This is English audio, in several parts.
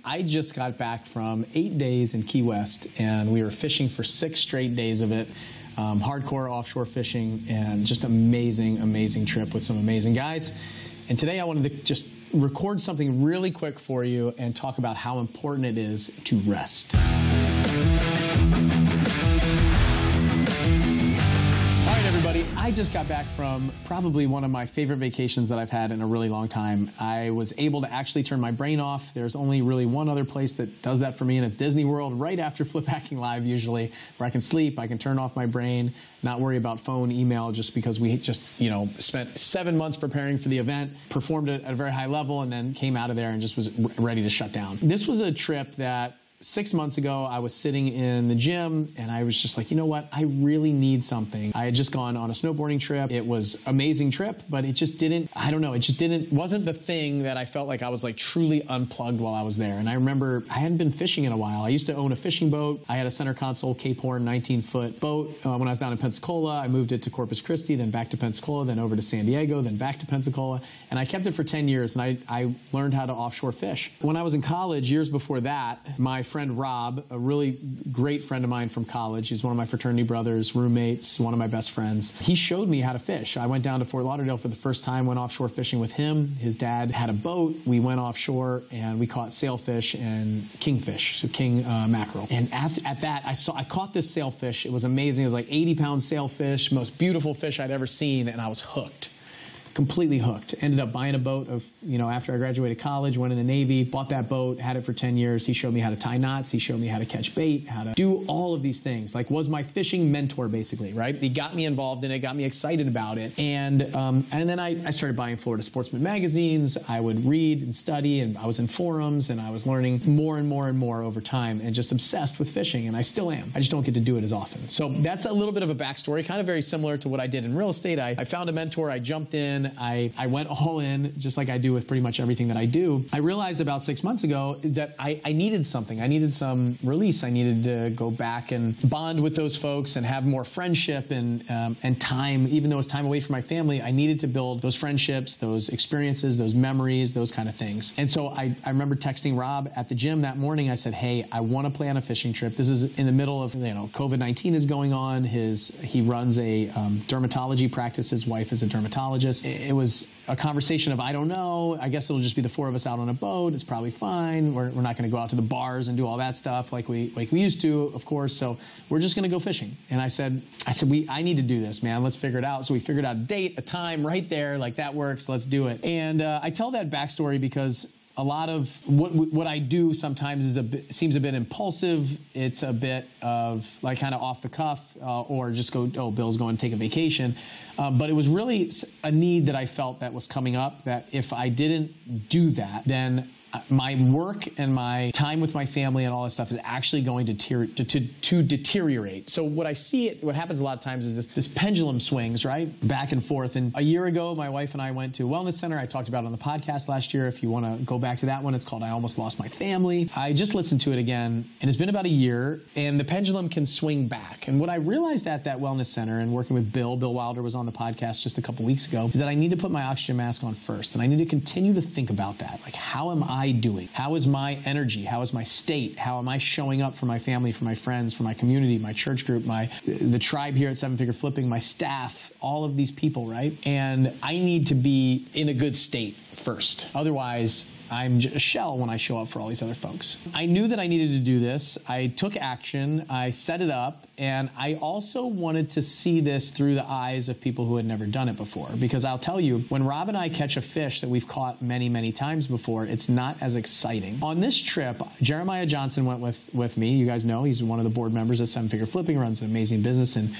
I just got back from 8 days in Key West, and we were fishing for 6 straight days of it. Hardcore offshore fishing, and just amazing, amazing trip with some amazing guys. And today I wanted to just record something really quick for you and talk about how important it is to rest. I just got back from probably one of my favorite vacations that I've had in a really long time. I was able to actually turn my brain off. There's only really one other place that does that for me, and it's Disney World, right after Flip Hacking Live usually, where I can sleep, I can turn off my brain, not worry about phone, email, just because we just, spent 7 months preparing for the event, performed it at a very high level, and then came out of there and just was ready to shut down. This was a trip that 6 months ago, I was sitting in the gym and I was just like, you know what? I really need something. I had just gone on a snowboarding trip. It was an amazing trip, but it just didn't, wasn't the thing that I felt like I was like truly unplugged while I was there. And I remember I hadn't been fishing in a while. I used to own a fishing boat. I had a center console Cape Horn 19-foot boat. When I was down in Pensacola, I moved it to Corpus Christi, then back to Pensacola, then over to San Diego, then back to Pensacola. And I kept it for 10 years and I learned how to offshore fish. When I was in college, years before that, my friend Rob, a really great friend of mine from college, he's one of my fraternity brothers, roommates, one of my best friends. He showed me how to fish. I went down to Fort Lauderdale for the first time, went offshore fishing with him. His dad had a boat. We went offshore and we caught sailfish and kingfish, so king mackerel. And at that, I caught this sailfish. It was amazing. It was like 80-pound sailfish, most beautiful fish I'd ever seen, and I was hooked. Completely hooked. Ended up buying a boat after I graduated college, went in the Navy, bought that boat, had it for 10 years. He showed me how to tie knots. He showed me how to catch bait, how to do all of these things. Like, was my fishing mentor, basically, right? He got me involved in it, got me excited about it. And then I started buying Florida Sportsman magazines. I would read and study, and I was in forums, and I was learning more and more and more over time, and just obsessed with fishing, and I still am. I just don't get to do it as often. So that's a little bit of a backstory, kind of very similar to what I did in real estate. I found a mentor, I jumped in, I went all in, just like I do with pretty much everything that I do. I realized about 6 months ago that I needed something. I needed some release. I needed to go back and bond with those folks and have more friendship and time. Even though it's time away from my family, I needed to build those friendships, those experiences, those memories, those kind of things. And so I remember texting Rob at the gym that morning. I said, hey, I want to plan a fishing trip. This is in the middle of, COVID-19 is going on. He runs a dermatology practice. His wife is a dermatologist. It was a conversation of, I don't know, I guess it'll just be the 4 of us out on a boat. It's probably fine. We're not going to go out to the bars and do all that stuff like we used to, of course. So we're just going to go fishing. And I said, I need to do this, man. Let's figure it out. So we figured out a date, a time right there. Like, that works. Let's do it. And I tell that backstory because a lot of what I do sometimes seems a bit impulsive. It's a bit of like kind of off the cuff, or just go, oh, Bill's going to take a vacation. But it was really a need that I felt that was coming up, that if I didn't do that, then my work and my time with my family and all this stuff is actually going to deteriorate. So what happens a lot of times is this pendulum swings, right? Back and forth. And a year ago, my wife and I went to a wellness center. I talked about it on the podcast last year. If you want to go back to that one, it's called I Almost Lost My Family. I just listened to it again, and it's been about a year, and the pendulum can swing back. And what I realized at that wellness center, and working with Bill Wilder was on the podcast just a couple weeks ago, is that I need to put my oxygen mask on first. And I need to continue to think about that. Like, how am I doing? How is my energy? How is my state? How am I showing up for my family, for my friends, for my community, my church group, the tribe here at 7 Figure Flipping, my staff, all of these people, right? And I need to be in a good state first. Otherwise, I'm a shell when I show up for all these other folks. I knew that I needed to do this. I took action. I set it up. And I also wanted to see this through the eyes of people who had never done it before. Because I'll tell you, when Rob and I catch a fish that we've caught many, many times before, it's not as exciting. On this trip, Jeremiah Johnson went with me. You guys know he's one of the board members at 7 Figure Flipping, runs an amazing business in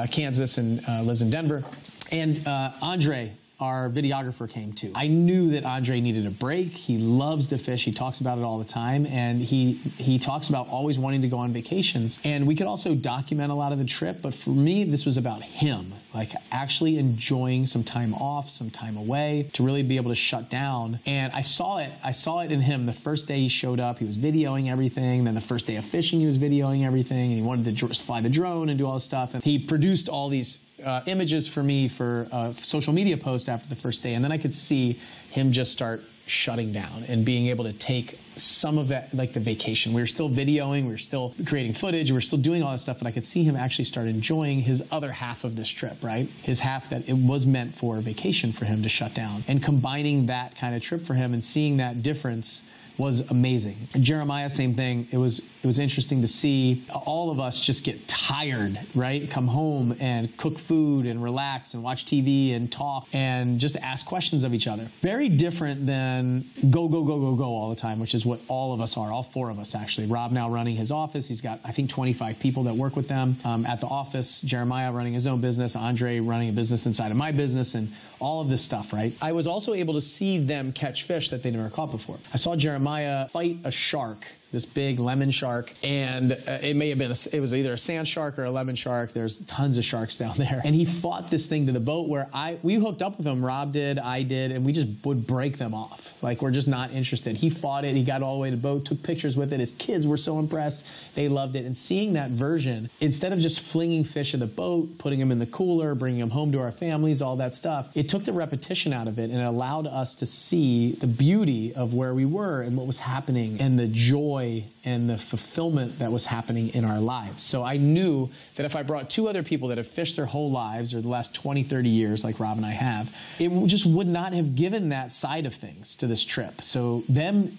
Kansas and lives in Denver. And Andre, our videographer, came too. I knew that Andre needed a break. He loves to fish. He talks about it all the time. And he talks about always wanting to go on vacations. And we could also document a lot of the trip. But for me, this was about him, like actually enjoying some time off, some time away, to really be able to shut down. And I saw it in him. The first day he showed up, he was videoing everything. Then the first day of fishing, he was videoing everything. And he wanted to fly the drone and do all this stuff. And he produced all these images for me for a social media post after the first day. And then I could see him just start shutting down and being able to take some of that, like the vacation. We were still videoing, we were still creating footage, we were still doing all that stuff, but I could see him actually start enjoying his other half of this trip, right? His half that it was meant for vacation for him to shut down. And combining that kind of trip for him and seeing that difference was amazing. And Jeremiah, same thing. It was interesting to see all of us just get tired, right? Come home and cook food and relax and watch TV and talk and just ask questions of each other. Very different than go, go, go, go, go all the time, which is what all of us are, all four of us actually. Rob now running his office. He's got, I think, 25 people that work with them at the office. Jeremiah running his own business. Andre running a business inside of my business and all of this stuff, right? I was also able to see them catch fish that they never caught before. I saw Jeremiah fight a shark, this big lemon shark, and it may have been, it was either a sand shark or a lemon shark. There's tons of sharks down there. And he fought this thing to the boat where we hooked up with him, Rob did, I did, and we just would break them off. Like, we're just not interested. He fought it, he got all the way to the boat, took pictures with it. His kids were so impressed, they loved it. And seeing that version, instead of just flinging fish in the boat, putting them in the cooler, bringing them home to our families, all that stuff, it took the repetition out of it and it allowed us to see the beauty of where we were and what was happening and the joy and the fulfillment that was happening in our lives. So I knew that if I brought two other people that have fished their whole lives or the last 20, 30 years like Rob and I have, it just would not have given that side of things to this trip. So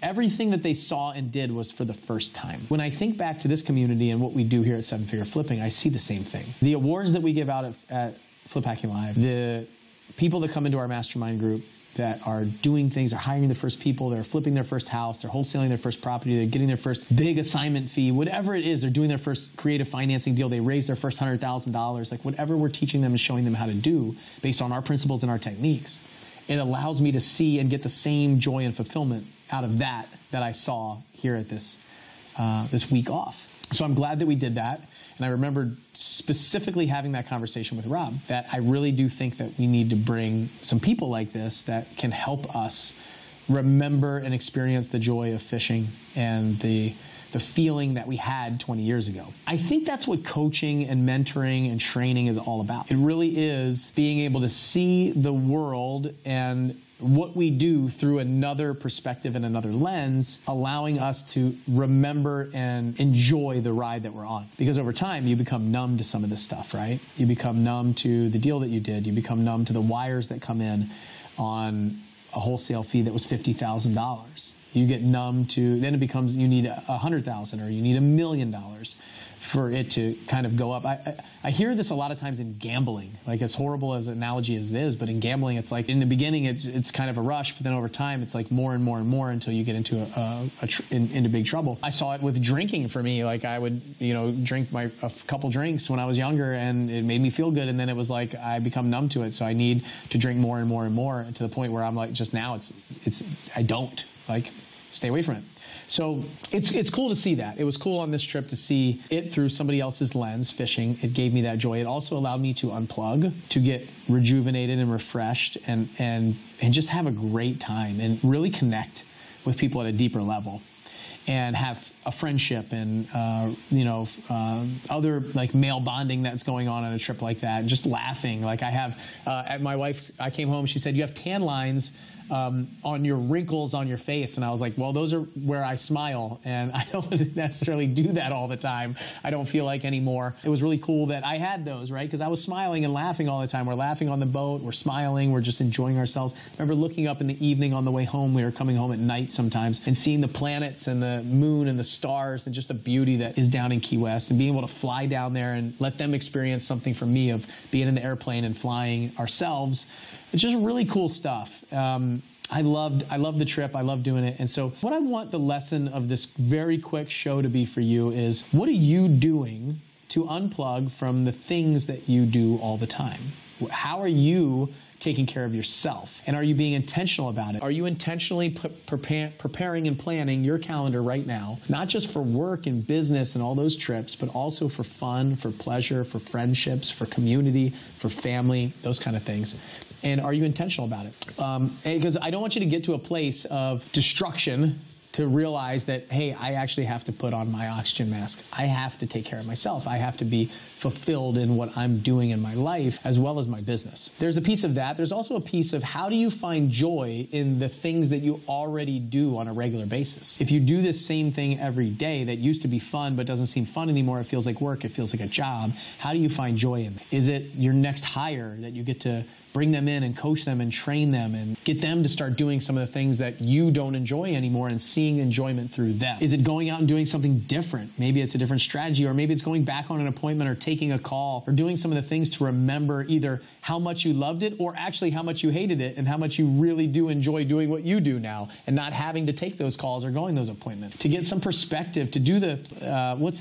everything that they saw and did was for the first time. When I think back to this community and what we do here at Seven Figure Flipping, I see the same thing. The awards that we give out at Flip Hacking Live, the people that come into our mastermind group that are doing things, are hiring the first people, they're flipping their first house, they're wholesaling their first property, they're getting their first big assignment fee, whatever it is, they're doing their first creative financing deal, they raise their first $100,000, like whatever we're teaching them and showing them how to do based on our principles and our techniques, it allows me to see and get the same joy and fulfillment out of that I saw here at this week off. So I'm glad that we did that. And I remember specifically having that conversation with Rob, that I really do think that we need to bring some people like this that can help us remember and experience the joy of fishing and the feeling that we had 20 years ago. I think that's what coaching and mentoring and training is all about. It really is being able to see the world and what we do through another perspective and another lens, allowing us to remember and enjoy the ride that we're on. Because over time, you become numb to some of this stuff, right? You become numb to the deal that you did. You become numb to the wires that come in on a wholesale fee that was $50,000. You get numb to, then it becomes you need $100,000 or you need $1 million for it to kind of go up. I hear this a lot of times in gambling, like as horrible as an analogy as it is, but in gambling, it's like in the beginning, it's kind of a rush, but then over time, it's like more and more and more until you get into into big trouble. I saw it with drinking for me. Like I would, drink a couple drinks when I was younger and it made me feel good. And then it was like, I become numb to it. So I need to drink more and more and more to the point where I'm like, just now I don't stay away from it. So it's cool to see that. It was cool on this trip to see it through somebody else's lens, fishing. It gave me that joy. It also allowed me to unplug, to get rejuvenated and refreshed and just have a great time and really connect with people at a deeper level and have a friendship and, other like male bonding that's going on a trip like that and just laughing. Like I have, at my wife, I came home, she said, you have tan lines on your wrinkles on your face. And I was like, well, those are where I smile. And I don't necessarily do that all the time. I don't feel like anymore. It was really cool that I had those, right? Because I was smiling and laughing all the time. We're laughing on the boat. We're smiling. We're just enjoying ourselves. I remember looking up in the evening on the way home. We were coming home at night sometimes and seeing the planets and the moon and the stars and just the beauty that is down in Key West and being able to fly down there and let them experience something from me of being in the airplane and flying ourselves. It's just really cool stuff. I loved the trip. I love doing it. And so what I want the lesson of this very quick show to be for you is, what are you doing to unplug from the things that you do all the time? How are you taking care of yourself? And are you being intentional about it? Are you intentionally preparing and planning your calendar right now, not just for work and business and all those trips, but also for fun, for pleasure, for friendships, for community, for family, those kind of things? And are you intentional about it? Because I don't want you to get to a place of destruction to realize that, hey, I actually have to put on my oxygen mask. I have to take care of myself. I have to be fulfilled in what I'm doing in my life as well as my business. There's a piece of that. There's also a piece of how do you find joy in the things that you already do on a regular basis? If you do this same thing every day that used to be fun but doesn't seem fun anymore, it feels like work, it feels like a job, how do you find joy in it? Is it your next hire that you get to bring them in and coach them and train them and get them to start doing some of the things that you don't enjoy anymore and seeing enjoyment through them? Is it going out and doing something different? Maybe it's a different strategy, or maybe it's going back on an appointment or taking a call or doing some of the things to remember either how much you loved it or actually how much you hated it and how much you really do enjoy doing what you do now and not having to take those calls or going those appointments. To get some perspective, to do the, what's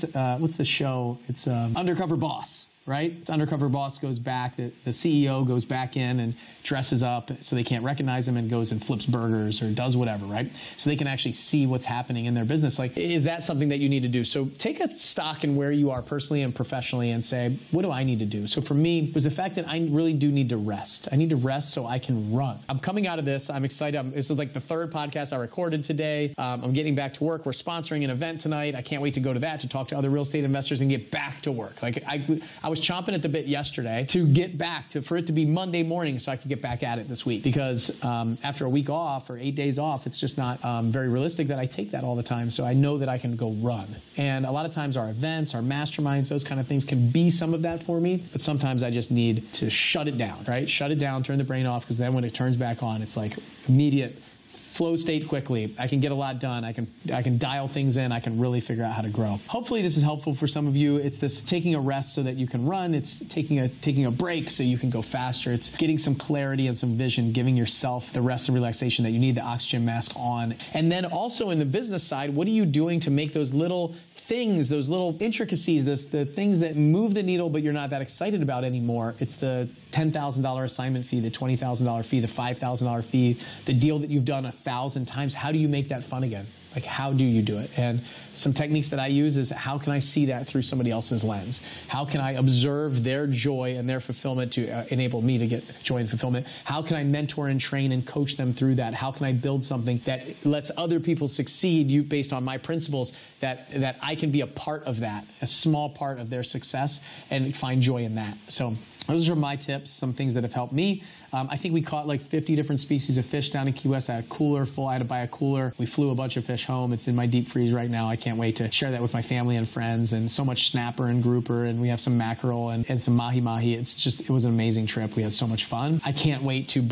the show? It's Undercover Boss. Right? Undercover Boss goes back, the CEO goes back in and dresses up so they can't recognize him and goes and flips burgers or does whatever, right? So they can actually see what's happening in their business. Like, is that something that you need to do? So take a stock in where you are personally and professionally and say, what do I need to do? So for me, it was the fact that I really do need to rest. I need to rest so I can run. I'm coming out of this. I'm excited. This is like the third podcast I recorded today. I'm getting back to work. We're sponsoring an event tonight. I can't wait to go to that, to talk to other real estate investors and get back to work. Like I was chomping at the bit yesterday to get back to, for it to be Monday morning so I could get back at it this week, because after a week off or 8 days off, it's just not very realistic that I take that all the time. So I know that I can go run. And a lot of times our events, our masterminds, those kind of things can be some of that for me, but sometimes I just need to shut it down, right? Shut it down, turn the brain off, because then when it turns back on, it's like immediate flow state quickly. I can get a lot done. I can dial things in. I can really figure out how to grow. Hopefully this is helpful for some of you. It's this taking a rest so that you can run. It's taking a break so you can go faster. It's getting some clarity and some vision, giving yourself the rest and relaxation that you need, the oxygen mask on. And then also in the business side, what are you doing to make those little things, those little intricacies, the things that move the needle but you're not that excited about anymore? It's the $10,000 assignment fee, the $20,000 fee, the $5,000 fee, the deal that you've done 1,000 times. How do you make that fun again? Like, how do you do it? And some techniques that I use is, how can I see that through somebody else's lens? How can I observe their joy and their fulfillment to enable me to get joy and fulfillment? How can I mentor and train and coach them through that? How can I build something that lets other people succeed based on my principles, that I can be a part of that, a small part of their success, and find joy in that? So those are my tips, some things that have helped me. I think we caught like 50 different species of fish down in Key West. I had a cooler full. I had to buy a cooler. We flew a bunch of fish home. It's in my deep freeze right now. I can't wait to share that with my family and friends, and so much snapper and grouper, and we have some mackerel and some mahi-mahi. It was an amazing trip. We had so much fun. I can't wait to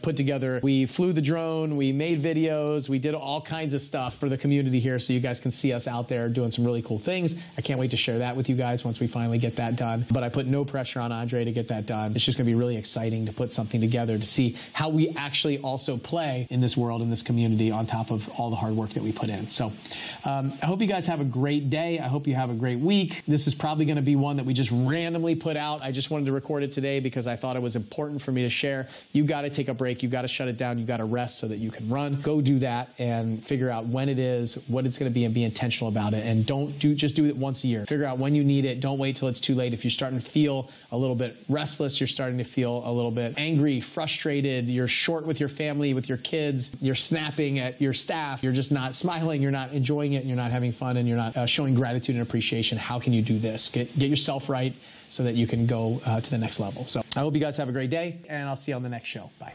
put together, we flew the drone, we made videos, we did all kinds of stuff for the community here so you guys can see us out there doing some really cool things. I can't wait to share that with you guys once we finally get that done. But I put no pressure on Andre to get that done. It's just going to be really exciting to put something together to see how we actually also play in this world, in this community, on top of all the hard work that we put in. So I hope you guys have a great day. I hope you have a great week. This is probably going to be one that we just randomly put out. I just wanted to record it today because I thought it was important for me to share. You got to take a break. You got to shut it down. You got to rest so that you can run. Go do that and figure out when it is, what it's going to be, and be intentional about it. And just do it once a year. Figure out when you need it. Don't wait till it's too late. If you're starting to feel a little bit restless, you're starting to feel a little bit angry, frustrated, you're short with your family, with your kids, you're snapping at your staff, you're just not smiling, you're not enjoying it, and you're not having fun, and you're not showing gratitude and appreciation, how can you do this? Get yourself right so that you can go to the next level. So I hope you guys have a great day, and I'll see you on the next show. Bye.